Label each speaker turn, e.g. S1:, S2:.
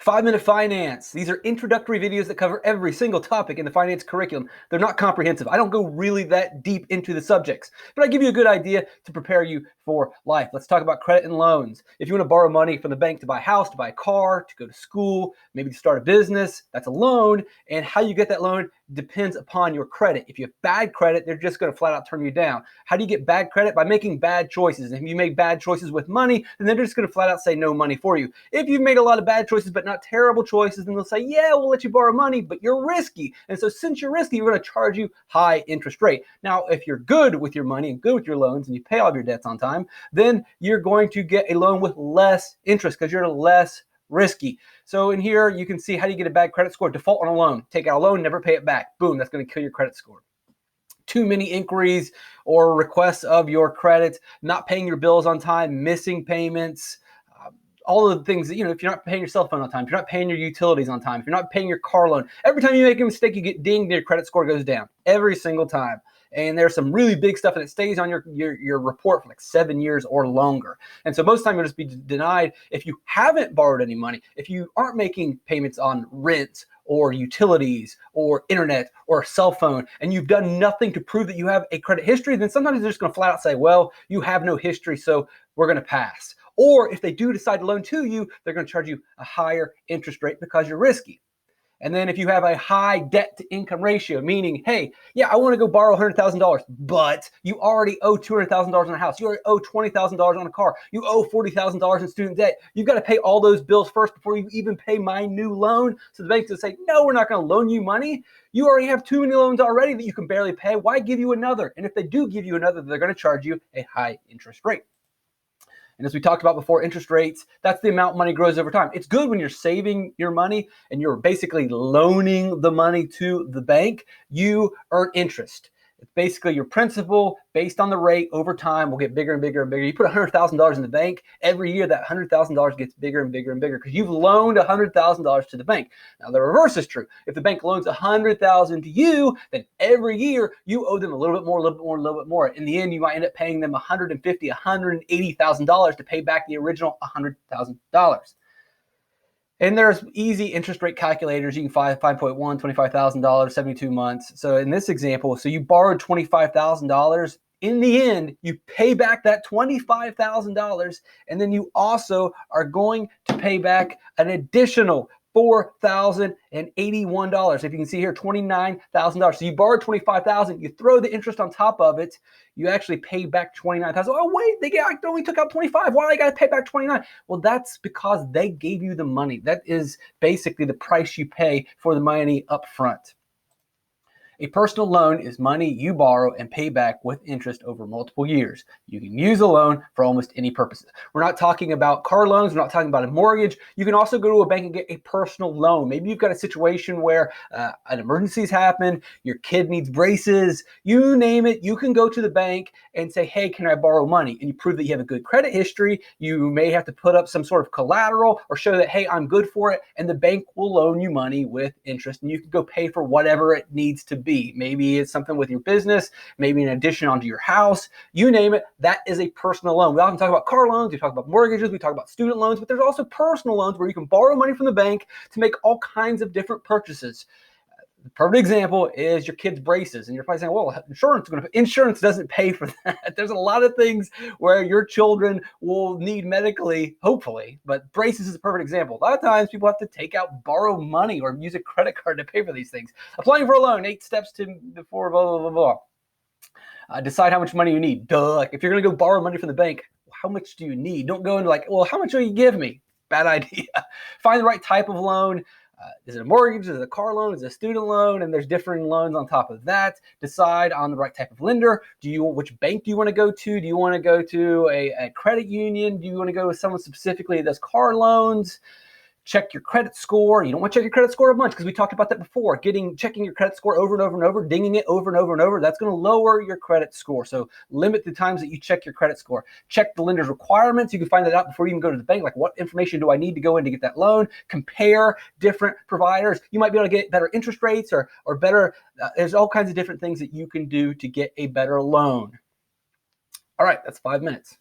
S1: 5-Minute Finance. These are introductory videos that cover every single topic in the finance curriculum. They're not comprehensive. I don't go really that deep into the subjects, but I give you a good idea to prepare you for life. Let's talk about credit and loans. If you want to borrow money from the bank to buy a house, to buy a car, to go to school, maybe to start a business, that's a loan. And how you get that loan depends upon your credit. If you have bad credit, they're just going to flat out turn you down. How do you get bad credit? By making bad choices. If you make bad choices with money, then they're just going to flat out say no money for you. If you've made a lot of bad choices but not terrible choices, then they'll say, yeah, we'll let you borrow money, but you're risky. And so since you're risky, we're going to charge you high interest rate. Now, if you're good with your money and good with your loans and you pay all of your debts on time, then you're going to get a loan with less interest because you're less risky. So in here, you can see how do you get a bad credit score? Default on a loan. Take out a loan, never pay it back. Boom, that's going to kill your credit score. Too many inquiries or requests of your credit, not paying your bills on time, missing payments, all of the things that, if you're not paying your cell phone on time, if you're not paying your utilities on time, if you're not paying your car loan, every time you make a mistake, you get dinged, your credit score goes down every single time. And there's some really big stuff, and it stays on your report for like 7 years or longer. And so most of the time you'll just be denied if you haven't borrowed any money, if you aren't making payments on rent or utilities or internet or cell phone, and you've done nothing to prove that you have a credit history, then sometimes they're just going to flat out say, well, you have no history, so we're going to pass. Or if they do decide to loan to you, they're going to charge you a higher interest rate because you're risky. And then if you have a high debt to income ratio, meaning, hey, yeah, I want to go borrow $100,000, but you already owe $200,000 on a house. You already owe $20,000 on a car. You owe $40,000 in student debt. You've got to pay all those bills first before you even pay my new loan. So the bank's going to say, no, we're not going to loan you money. You already have too many loans already that you can barely pay. Why give you another? And if they do give you another, they're going to charge you a high interest rate. And as we talked about before, interest rates, that's the amount money grows over time. It's good when you're saving your money and you're basically loaning the money to the bank. You earn interest. It's basically your principal based on the rate over time will get bigger and bigger and bigger. You put $100,000 in the bank, every year that $100,000 gets bigger and bigger and bigger because you've loaned $100,000 to the bank. Now the reverse is true. If the bank loans $100,000 to you, then every year you owe them a little bit more, a little bit more, a little bit more. In the end, you might end up paying them $150,000, $180,000 to pay back the original $100,000. And there's easy interest rate calculators. You can find 5.1, $25,000, 72 months. So in this example, so you borrowed $25,000. In the end, you pay back that $25,000, and then you are going to pay back an additional $4,081. If you can see here, $29,000. So you borrowed $25,000, you throw the interest on top of it, you actually pay back $29,000. Oh wait, they only took out $25,000. Why do I got to pay back $29,000? Well, that's because they gave you the money. That is basically the price you pay for the money up front. A personal loan is money you borrow and pay back with interest over multiple years. You can use a loan for almost any purposes. We're not talking about car loans. We're not talking about a mortgage. You can also go to a bank and get a personal loan. Maybe you've got a situation where an emergency's happened, your kid needs braces, you name it. You can go to the bank and say, hey, can I borrow money? And you prove that you have a good credit history. You may have to put up some sort of collateral or show that, hey, I'm good for it. And the bank will loan you money with interest. And you can go pay for whatever it needs to be. Maybe it's something with your business, maybe an addition onto your house, you name it. That is a personal loan. We often talk about car loans, we talk about mortgages, we talk about student loans, but there's also personal loans where you can borrow money from the bank to make all kinds of different purchases. The perfect example is your kid's braces. And you're probably saying, well, insurance doesn't pay for that. There's a lot of things where your children will need medically, hopefully, but braces is a perfect example. A lot of times people have to borrow money or use a credit card to pay for these things. Applying for a loan, 8 steps before blah, blah, blah, blah. Decide how much money you need. Like if you're going to go borrow money from the bank, how much do you need? Don't go into like, well, how much will you give me? Bad idea. Find the right type of loan. Is it a mortgage? Is it a car loan? Is it a student loan? And there's differing loans on top of that. Decide on the right type of lender. Which bank do you want to go to? Do you want to go to a credit union? Do you want to go with someone specifically that does car loans? Check your credit score. You don't want to check your credit score a bunch because we talked about that before. Checking your credit score over and over and over, dinging it over and over and over, that's going to lower your credit score. So limit the times that you check your credit score. Check the lender's requirements. You can find that out before you even go to the bank. Like, what information do I need to go in to get that loan? Compare different providers. You might be able to get better interest rates or better. There's all kinds of different things that you can do to get a better loan. All right, that's 5 minutes.